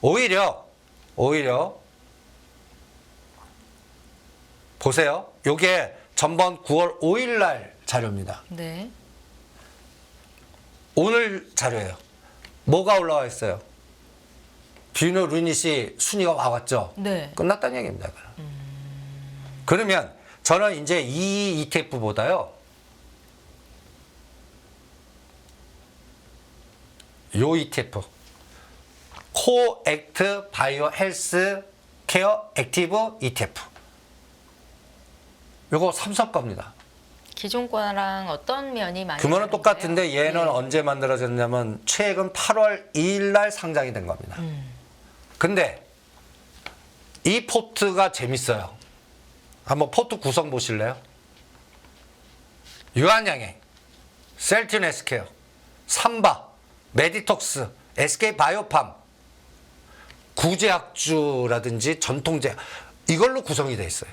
오히려 보세요. 요게 전번 9월 5일 날 자료입니다. 네. 오늘 자료예요. 뭐가 올라와 있어요? 뷰노 루닛이 순위가 와왔죠? 네. 끝났다는 얘기입니다. 그러면 저는 이제 이 ETF보다요. 요 ETF 코액트 바이오 헬스 케어 액티브 ETF 요거 삼성 겁니다. 기존 거랑 어떤 면이 많이 규모는 다른가요? 똑같은데 얘는 네. 언제 만들어졌냐면 최근 8월 2일 날 상장이 된 겁니다. 근데 이 포트가 재밌어요. 한번 포트 구성 보실래요? 유한양행, 셀틴 헬스케어, 삼바, 메디톡스, SK 바이오팜, 구제약주라든지 전통제약 이걸로 구성이 돼 있어요.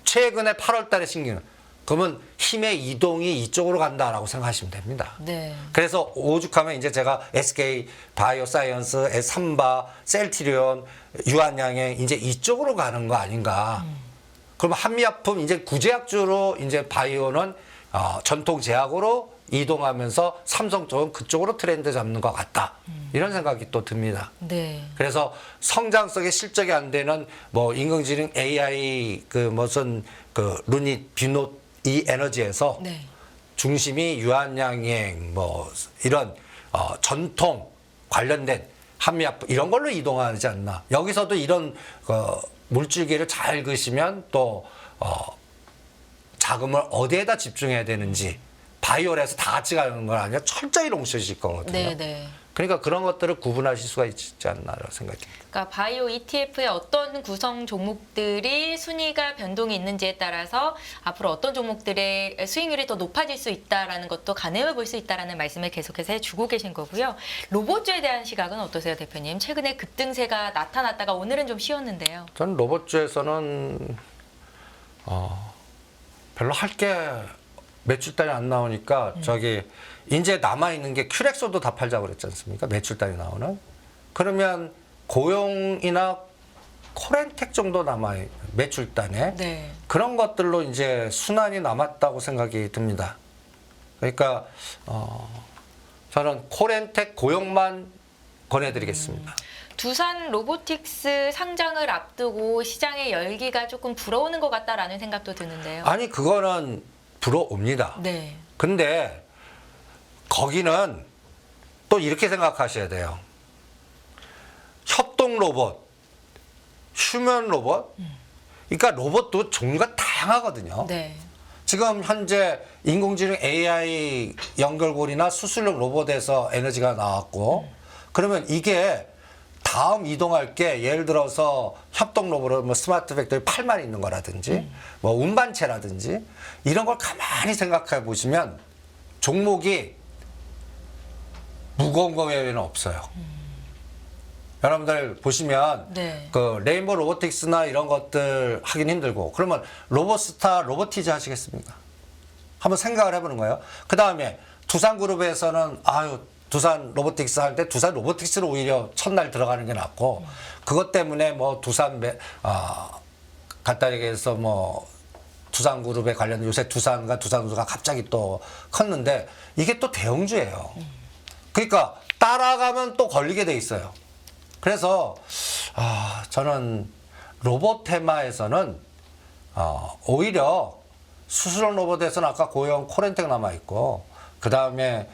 최근에 8월 달에 신기는 그러면 힘의 이동이 이쪽으로 간다라고 생각하시면 됩니다. 네. 그래서 오죽하면 이제 제가 SK 바이오사이언스, 삼바, 셀트리온, 유한양행 이제 이쪽으로 가는 거 아닌가. 그럼 한미약품 이제 구제약주로 이제 바이오는 전통 제약으로 이동하면서 삼성 쪽은 그쪽으로 트렌드 잡는 것 같다. 이런 생각이 또 듭니다. 네. 그래서 성장성에 실적이 안 되는 뭐 인공지능 AI 그 무슨 그 루닛 비노 이 에너지에서 네. 중심이 유한양행 뭐 이런 전통 관련된 한미약품 이런 걸로 이동하지 않나. 여기서도 이런 물줄기를 잘 그시면 또 자금을 어디에다 집중해야 되는지 바이올에서 다 같이 가는 건 아니라 철저히 롱숏일 거거든요. 네, 네. 그러니까 그런 것들을 구분하실 수가 있지 않나라고 생각합니다. 그러니까 바이오 ETF의 어떤 구성 종목들이 순위가 변동이 있는지에 따라서 앞으로 어떤 종목들의 수익률이 더 높아질 수 있다라는 것도 가늠해 볼 수 있다라는 말씀을 계속해서 해주고 계신 거고요. 로봇주에 대한 시각은 어떠세요, 대표님? 최근에 급등세가 나타났다가 오늘은 좀 쉬었는데요. 저는 로봇주에서는 별로 할 게 매출단이 안 나오니까 저기 이제 남아있는 게 큐렉소도 다 팔자고 그랬지 않습니까? 매출단이 나오는. 그러면 고용이나 코렌텍 정도 남아있는 매출단에 네. 그런 것들로 이제 순환이 남았다고 생각이 듭니다. 그러니까 저는 코렌텍 고용만 권해드리겠습니다. 두산 로보틱스 상장을 앞두고 시장의 열기가 조금 불어오는 것 같다라는 생각도 드는데요. 아니 그거는 불어옵니다. 네. 근데 거기는 또 이렇게 생각하셔야 돼요. 협동 로봇, 휴먼 로봇, 그러니까 로봇도 종류가 다양하거든요. 네. 지금 현재 인공지능 AI 연결고리나 수술용 로봇에서 에너지가 나왔고, 그러면 이게 다음 이동할 게 예를 들어서 협동 로봇은 뭐 스마트 팩토리 팔만 있는 거라든지, 뭐 운반체라든지 이런 걸 가만히 생각해 보시면 종목이 무거운 거 외에는 없어요. 여러분들 보시면 네. 그 레인보우 로보틱스나 이런 것들 하긴 힘들고 그러면 로봇스타 로보티즈 하시겠습니까? 한번 생각을 해보는 거예요. 그 다음에 두산그룹에서는 두산 로보틱스 할 때 두산 로보틱스로 오히려 첫날 들어가는 게 낫고 그것 때문에 뭐 간단하게 해서 뭐 두산그룹에 관련된 요새 두산과 두산우주가 갑자기 또 컸는데 이게 또 대형주예요. 그러니까 따라가면 또 걸리게 돼 있어요. 그래서 저는 로봇 테마에서는 오히려 수술용 로봇에서는 아까 고용 코렌텍 남아 있고 그 다음에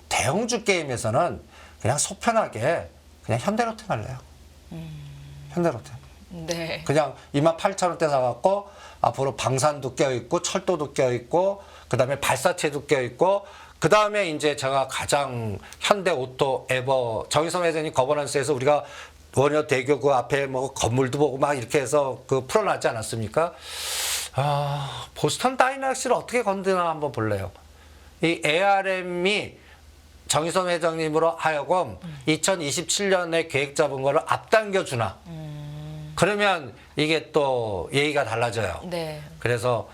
대형주 게임에서는 그냥 속편하게 그냥 현대로템 할래요. 현대로템. 네. 그냥 28,000원대 사갖고 앞으로 방산도 껴있고 철도도 껴있고 그 다음에 발사체도 껴있고 그 다음에 이제 제가 가장 현대오토 에버 정의선 회장님 거버넌스에서 우리가 원효 대교 그 앞에 뭐 건물도 보고 막 이렇게 해서 그 풀어놨지 않았습니까? 보스턴 다이나믹스를 어떻게 건드나 한번 볼래요. 이 ARM이 정의선 회장님으로 하여금 2027년에 계획 잡은 거를 앞당겨 주나. 그러면 이게 또 얘기가 달라져요. 네. 그래서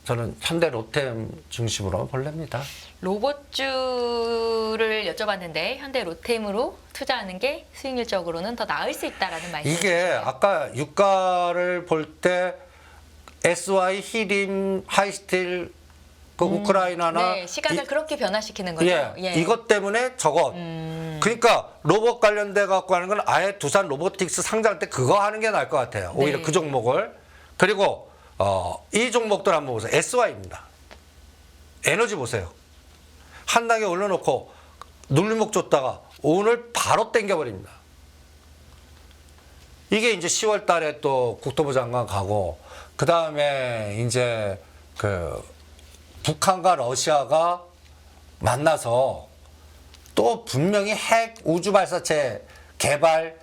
저는 현대 로템 중심으로 볼랍니다. 로봇주를 여쭤봤는데 현대 로템으로 투자하는 게 수익률적으로는 더 나을 수 있다라는 말씀. 이게 아까 유가를 볼 때 SY, 히림, 하이스틸, 그 우크라이나나 네, 시각을 그렇게 변화시키는 거죠. 예, 이것 때문에 저것. 그러니까 로봇 관련돼 갖고 하는 건 아예 두산 로보틱스 상장 때 그거 하는 게 나을 것 같아요. 오히려 네. 그 종목을. 그리고 이 종목들 한번 보세요. SY입니다. 에너지 보세요. 한 단계 올려놓고 눌림목 줬다가 오늘 바로 땡겨버립니다. 이게 이제 10월 달에 또 국토부 장관 가고 그 다음에 이제 그 북한과 러시아가 만나서 또 분명히 핵 우주 발사체 개발,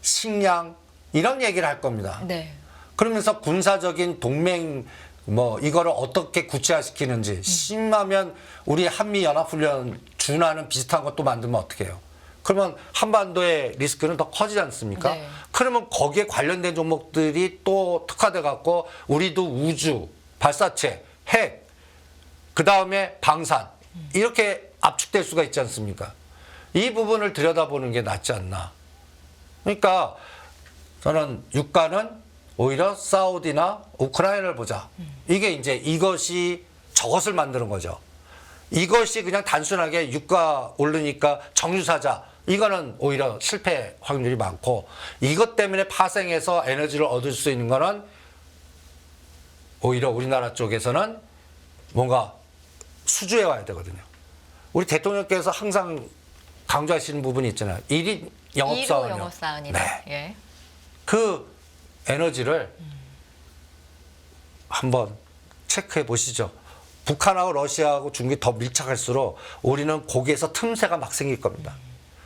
식량 이런 얘기를 할 겁니다. 네. 그러면서 군사적인 동맹 뭐 이거를 어떻게 구체화시키는지 심하면 우리 한미 연합훈련 준하는 비슷한 것도 만들면 어떻게 해요? 그러면 한반도의 리스크는 더 커지지 않습니까? 네. 그러면 거기에 관련된 종목들이 또 특화돼 갖고 우리도 우주, 발사체, 핵, 그 다음에 방산 이렇게 압축될 수가 있지 않습니까? 이 부분을 들여다보는 게 낫지 않나. 그러니까 저는 유가는 오히려 사우디나 우크라이나를 보자. 이게 이제 이것이 저것을 만드는 거죠. 이것이 그냥 단순하게 유가 오르니까 정유 사자. 이거는 오히려 실패 확률이 많고 이것 때문에 파생해서 에너지를 얻을 수 있는 거는 오히려 우리나라 쪽에서는 뭔가 수주해 와야 되거든요. 우리 대통령께서 항상 강조하시는 부분이 있잖아요. 1인 영업사원이요. 영업사원이다. 네. 예. 그 에너지를 한번 체크해 보시죠. 북한하고 러시아하고 중국이 더 밀착할수록 우리는 거기에서 틈새가 막 생길 겁니다.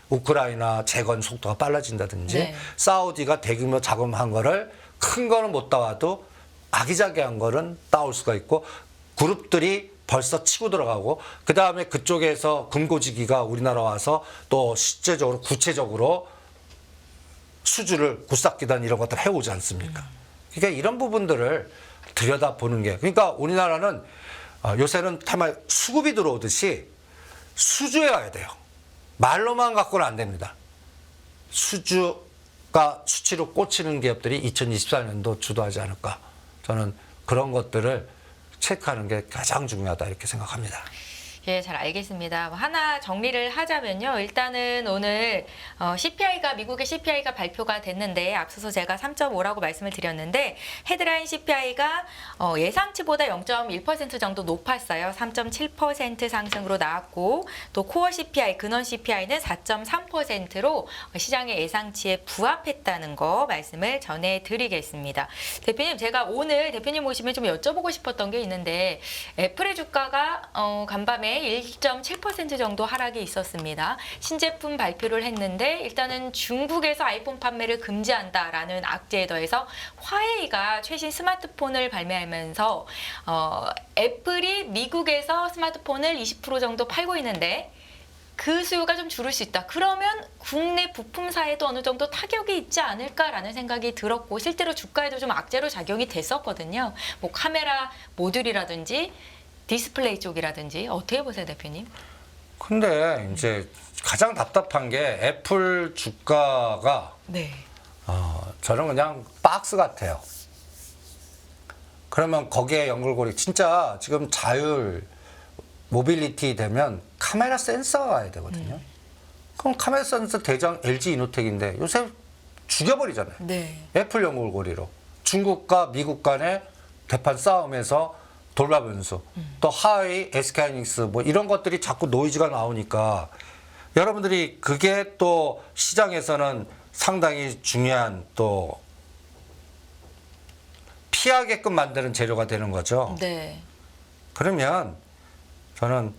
우크라이나 재건 속도가 빨라진다든지 네. 사우디가 대규모 자금한 거를 큰 거는 못 따와도 아기자기한 거는 따올 수가 있고 그룹들이 벌써 치고 들어가고 그 다음에 그쪽에서 금고지기가 우리나라 와서 또 실제적으로 구체적으로 수주를 굴삭기단 이런 것들 해오지 않습니까? 그러니까 이런 부분들을 들여다보는 게 그러니까 우리나라는 요새는 정말 수급이 들어오듯이 수주해 와야 돼요. 말로만 갖고는 안 됩니다. 수주가 수치로 꽂히는 기업들이 2024년도 주도하지 않을까. 저는 그런 것들을 체크하는 게 가장 중요하다 이렇게 생각합니다. 예, 잘 알겠습니다. 하나 정리를 하자면요. 일단은 오늘 CPI가 미국의 CPI가 발표가 됐는데 앞서서 제가 3.5라고 말씀을 드렸는데 헤드라인 CPI가 예상치보다 0.1% 정도 높았어요. 3.7% 상승으로 나왔고 또 코어 CPI, 근원 CPI는 4.3%로 시장의 예상치에 부합했다는 거 말씀을 전해드리겠습니다. 대표님, 제가 오늘 대표님 오시면 좀 여쭤보고 싶었던 게 있는데 애플의 주가가 간밤에 1.7% 정도 하락이 있었습니다. 신제품 발표를 했는데 일단은 중국에서 아이폰 판매를 금지한다라는 악재에 더해서 화웨이가 최신 스마트폰을 발매하면서 애플이 미국에서 스마트폰을 20% 정도 팔고 있는데 그 수요가 좀 줄을 수 있다. 그러면 국내 부품사에도 어느 정도 타격이 있지 않을까라는 생각이 들었고 실제로 주가에도 좀 악재로 작용이 됐었거든요. 뭐 카메라 모듈이라든지 디스플레이 쪽이라든지 어떻게 보세요, 대표님? 근데 이제 가장 답답한 게 애플 주가가 네. 저는 그냥 박스 같아요. 그러면 거기에 연결고리 진짜 지금 자율 모빌리티 되면 카메라 센서가 와야 되거든요. 그럼 카메라 센서 대장 LG 이노텍인데 요새 죽여버리잖아요. 네. 애플 연결고리로 중국과 미국 간의 대판 싸움에서 돌발변수, 또 하웨이, SK하이닉스 뭐 이런 것들이 자꾸 노이즈가 나오니까 여러분들이 그게 또 시장에서는 상당히 중요한 또 피하게끔 만드는 재료가 되는 거죠. 네. 그러면 저는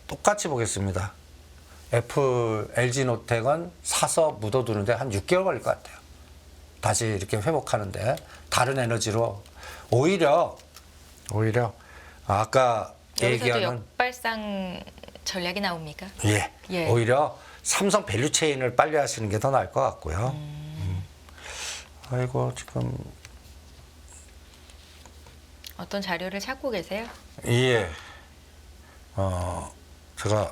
똑같이 보겠습니다. 애플, LG노텍은 사서 묻어두는데 한 6개월 걸릴 것 같아요. 다시 이렇게 회복하는데 다른 에너지로 오히려 아까 여기서도 얘기하는 역발상 전략이 나옵니까? 예. 오히려 삼성 밸류체인을 빨리 하시는 게 더 나을 것 같고요. 아이고 지금 어떤 자료를 찾고 계세요? 예. 제가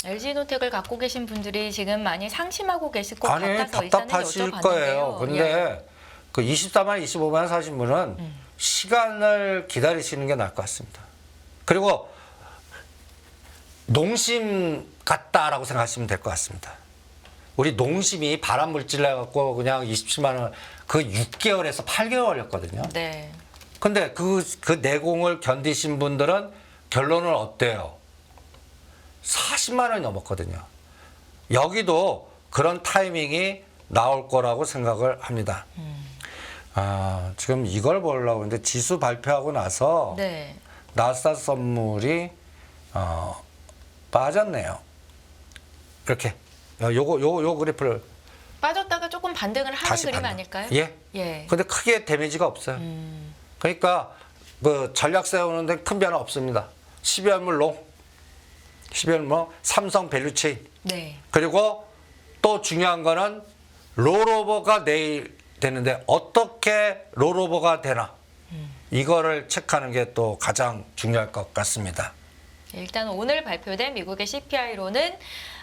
LG노텍을 갖고 계신 분들이 지금 많이 상심하고 계실 것 아니 같아서 일단은 답답하실 여쭤봤는데요. 거예요. 근데 예. 그 24만 25만 사신 분은 시간을 기다리시는 게 나을 것 같습니다. 그리고 농심 같다라고 생각하시면 될 것 같습니다. 우리 농심이 발암 물질 내갖고 그냥 27만 원 그 6개월에서 8개월 걸렸거든요. 네. 근데 그 내공을 견디신 분들은 결론은 어때요? 40만 원이 넘었거든요. 여기도 그런 타이밍이 나올 거라고 생각을 합니다. 지금 이걸 보려고 하는데 지수 발표하고 나서 네. 나스닥 선물이 빠졌네요. 이렇게 요 그래프를 빠졌다가 조금 반등을 하는 다시 그림 반등. 아닐까요? 예. 예. 근데 크게 데미지가 없어요. 그러니까 그 전략 세우는데 큰 변화 없습니다. 12월물 롱, 12월물 삼성 밸류체인. 네. 그리고 또 중요한 거는 롤오버가 내일 되는데 어떻게 롤오버가 되나 이거를 체크하는 게 또 가장 중요할 것 같습니다. 일단 오늘 발표된 미국의 CPI로는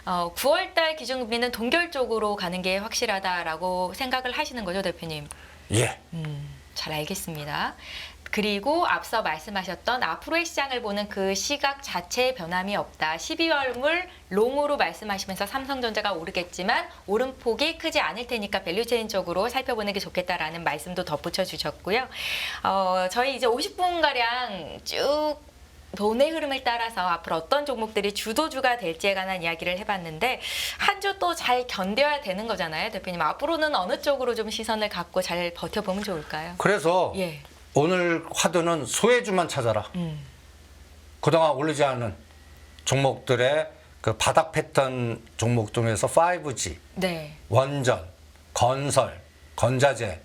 9월달 기준금리는 동결 쪽으로 가는 게 확실하다라고 생각을 하시는 거죠, 대표님? 예. 잘 알겠습니다. 그리고 앞서 말씀하셨던 앞으로의 시장을 보는 그 시각 자체의 변함이 없다. 12월물 롱으로 말씀하시면서 삼성전자가 오르겠지만 오름폭이 크지 않을 테니까 밸류체인 쪽으로 살펴보는 게 좋겠다라는 말씀도 덧붙여 주셨고요. 저희 이제 50분가량 쭉 돈의 흐름을 따라서 앞으로 어떤 종목들이 주도주가 될지에 관한 이야기를 해봤는데 한 주 또 잘 견뎌야 되는 거잖아요, 대표님. 앞으로는 어느 쪽으로 좀 시선을 갖고 잘 버텨보면 좋을까요? 그래서 예. 오늘 화두는 소외주만 찾아라. 그동안 오르지 않은 종목들의 그 바닥 패턴 종목 중에서 5G, 네. 원전, 건설, 건자재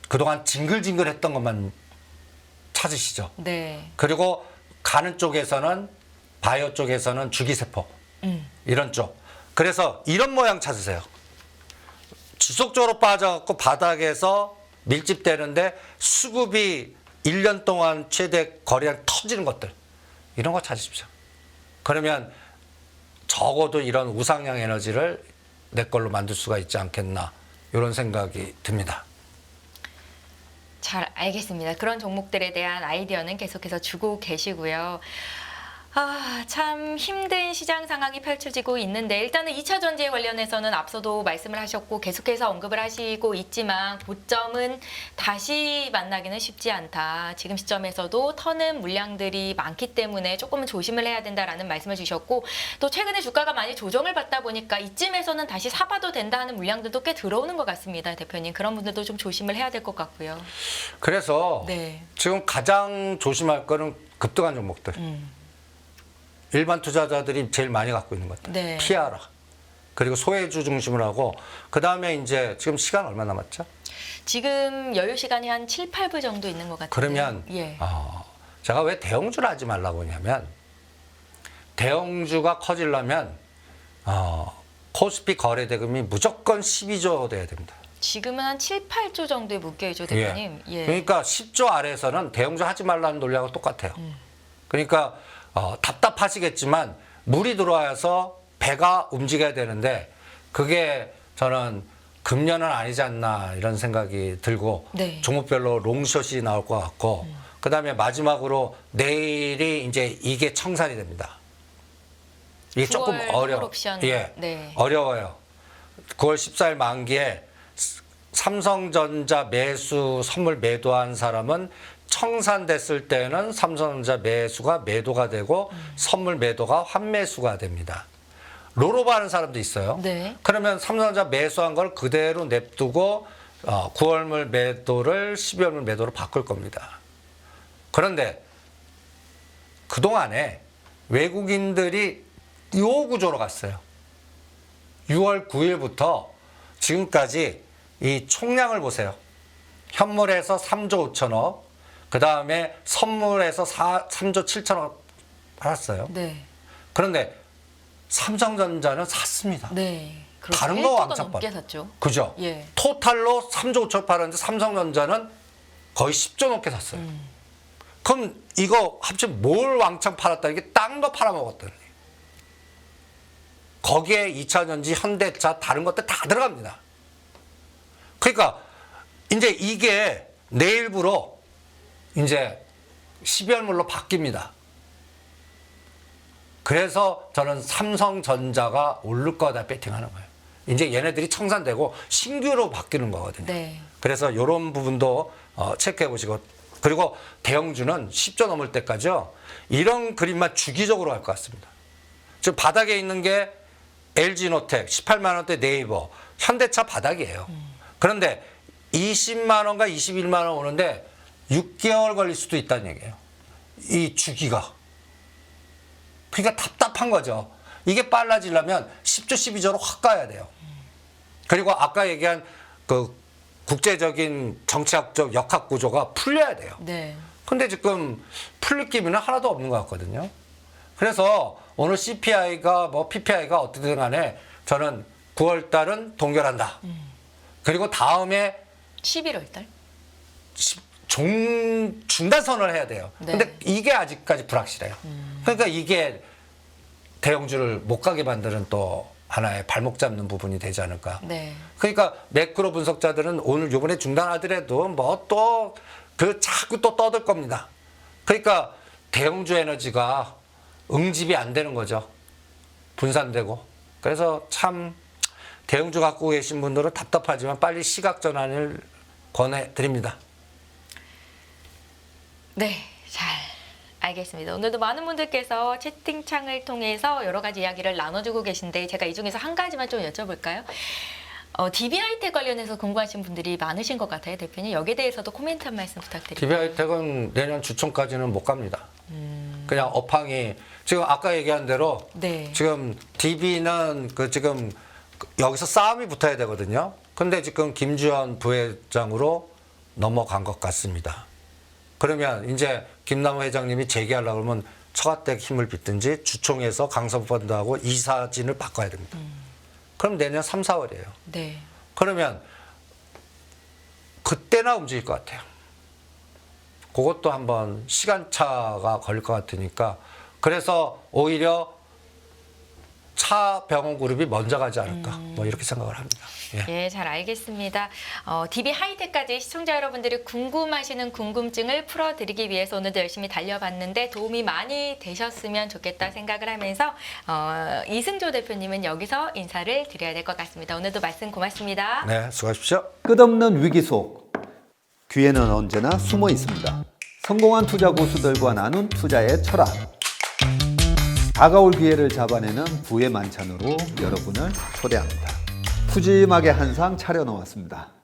그동안 징글징글했던 것만 찾으시죠. 네. 그리고 가는 쪽에서는 바이오 쪽에서는 주기세포 이런 쪽. 그래서 이런 모양 찾으세요. 지속적으로 빠져갖고 바닥에서 밀집되는데 수급이 1년 동안 최대 거래량 터지는 것들 이런 거 찾으십시오. 그러면 적어도 이런 우상향 에너지를 내 걸로 만들 수가 있지 않겠나 이런 생각이 듭니다. 잘 알겠습니다. 그런 종목들에 대한 아이디어는 계속해서 주고 계시고요. 참 힘든 시장 상황이 펼쳐지고 있는데 일단은 2차 전지에 관련해서는 앞서도 말씀을 하셨고 계속해서 언급을 하시고 있지만 고점은 다시 만나기는 쉽지 않다. 지금 시점에서도 터는 물량들이 많기 때문에 조금은 조심을 해야 된다라는 말씀을 주셨고 또 최근에 주가가 많이 조정을 받다 보니까 이쯤에서는 다시 사봐도 된다 하는 물량들도 꽤 들어오는 것 같습니다. 대표님. 그런 분들도 좀 조심을 해야 될 것 같고요. 그래서 네. 지금 가장 조심할 거는 급등한 종목들. 일반 투자자들이 제일 많이 갖고 있는 것들. 네. 피하라. 그리고 소외주 중심으로 하고 그다음에 이제 지금 시간 얼마 남았죠? 지금 여유 시간이 한 7, 8분 정도 있는 것 같아요. 그러면 예. 제가 왜 대형주를 하지 말라고 하냐면 대형주가 커지려면 코스피 거래대금이 무조건 12조 돼야 됩니다. 지금은 한 7, 8조 정도에 묶여있죠, 대표님. 예. 그러니까 10조 아래에서는 대형주 하지 말라는 논리하고 똑같아요. 그러니까 답답하시겠지만 물이 들어와서 배가 움직여야 되는데 그게 저는 금년은 아니지 않나 이런 생각이 들고 네. 종목별로 롱숏이 나올 것 같고 그다음에 마지막으로 내일이 이제 이게 청산이 됩니다. 이게 조금 9월 어려워. 옵션. 예, 네. 어려워요. 9월 14일 만기에 삼성전자 매수 선물 매도한 사람은 청산됐을 때는 삼성전자 매수가 매도가 되고 선물 매도가 환매수가 됩니다. 롤오버 하는 사람도 있어요. 네. 그러면 삼성전자 매수한 걸 그대로 냅두고 9월물 매도를 12월물 매도로 바꿀 겁니다. 그런데 그동안에 외국인들이 이 구조로 갔어요. 6월 9일부터 지금까지 이 총량을 보세요. 현물에서 3조 5천억, 그 다음에 선물에서 3조 7천억 팔았어요. 네. 그런데 삼성전자는 샀습니다. 네. 다른 거 왕창 넘게 팔아. 샀죠. 그죠? 예. 토탈로 3조 5천 팔았는데 삼성전자는 거의 10조 넘게 샀어요. 그럼 이거 합치면 뭘 왕창 팔았다? 이게 땅도 팔아먹었다니. 거기에 2차전지, 현대차, 다른 것들 다 들어갑니다. 그러니까 이제 이게 내일부로 이제 12월물로 바뀝니다. 그래서 저는 삼성전자가 오를 거다 배팅하는 거예요. 이제 얘네들이 청산되고 신규로 바뀌는 거거든요. 네. 그래서 이런 부분도 체크해 보시고 그리고 대형주는 10조 넘을 때까지요. 이런 그림만 주기적으로 할 것 같습니다. 지금 바닥에 있는 게 LG노텍 18만 원대 네이버 현대차 바닥이에요. 그런데 20만 원과 21만 원 오는데 6개월 걸릴 수도 있다는 얘기예요. 이 주기가. 그러니까 답답한 거죠. 이게 빨라지려면 10조, 12조로 확 가야 돼요. 그리고 아까 얘기한 그 국제적인 정치학적 역학 구조가 풀려야 돼요. 네. 근데 지금 풀릴 기미는 하나도 없는 것 같거든요. 그래서 오늘 CPI가 뭐 PPI가 어떻든 간에 저는 9월 달은 동결한다. 그리고 다음에 11월 달. 중단 선언을 해야 돼요. 네. 근데 이게 아직까지 불확실해요. 그러니까 이게 대형주를 못 가게 만드는 또 하나의 발목 잡는 부분이 되지 않을까. 네. 그러니까 매크로 분석자들은 오늘 요번에 중단하더라도 뭐 또 그 자꾸 또 떠들 겁니다. 그러니까 대형주 에너지가 응집이 안 되는 거죠. 분산되고. 그래서 참 대형주 갖고 계신 분들은 답답하지만 빨리 시각 전환을 권해드립니다. 네, 잘 알겠습니다. 오늘도 많은 분들께서 채팅창을 통해서 여러 가지 이야기를 나눠주고 계신데 제가 이 중에서 한 가지만 좀 여쭤볼까요? DB하이텍 관련해서 궁금하신 분들이 많으신 것 같아요, 대표님. 여기에 대해서도 코멘트 한 말씀 부탁드립니다. DB하이텍은 내년 주총까지는 못 갑니다. 그냥 업황이 지금 아까 얘기한 대로 네. 지금 DB는 그 지금 여기서 싸움이 붙어야 되거든요. 근데 지금 김주현 부회장으로 넘어간 것 같습니다. 그러면 이제 김남우 회장님이 재기하려고 그러면 처가댁 힘을 빚든지 주총에서 강서펀드하고 이사진을 바꿔야 됩니다. 그럼 내년 3, 4월이에요. 네. 그러면 그때나 움직일 것 같아요. 그것도 한번 시간차가 걸릴 것 같으니까 그래서 오히려 차병원 그룹이 먼저 가지 않을까 뭐 이렇게 생각을 합니다. 예. 예, 잘 알겠습니다. DB하이텍까지 시청자 여러분들이 궁금하시는 궁금증을 풀어드리기 위해서 오늘도 열심히 달려봤는데 도움이 많이 되셨으면 좋겠다 생각을 하면서 이승조 대표님은 여기서 인사를 드려야 될 것 같습니다. 오늘도 말씀 고맙습니다. 네, 수고하십시오. 끝없는 위기 속 기회는 언제나 숨어 있습니다. 성공한 투자 고수들과 나눈 투자의 철학. 다가올 기회를 잡아내는 부의 만찬으로 여러분을 초대합니다. 푸짐하게 한 상 차려놓았습니다.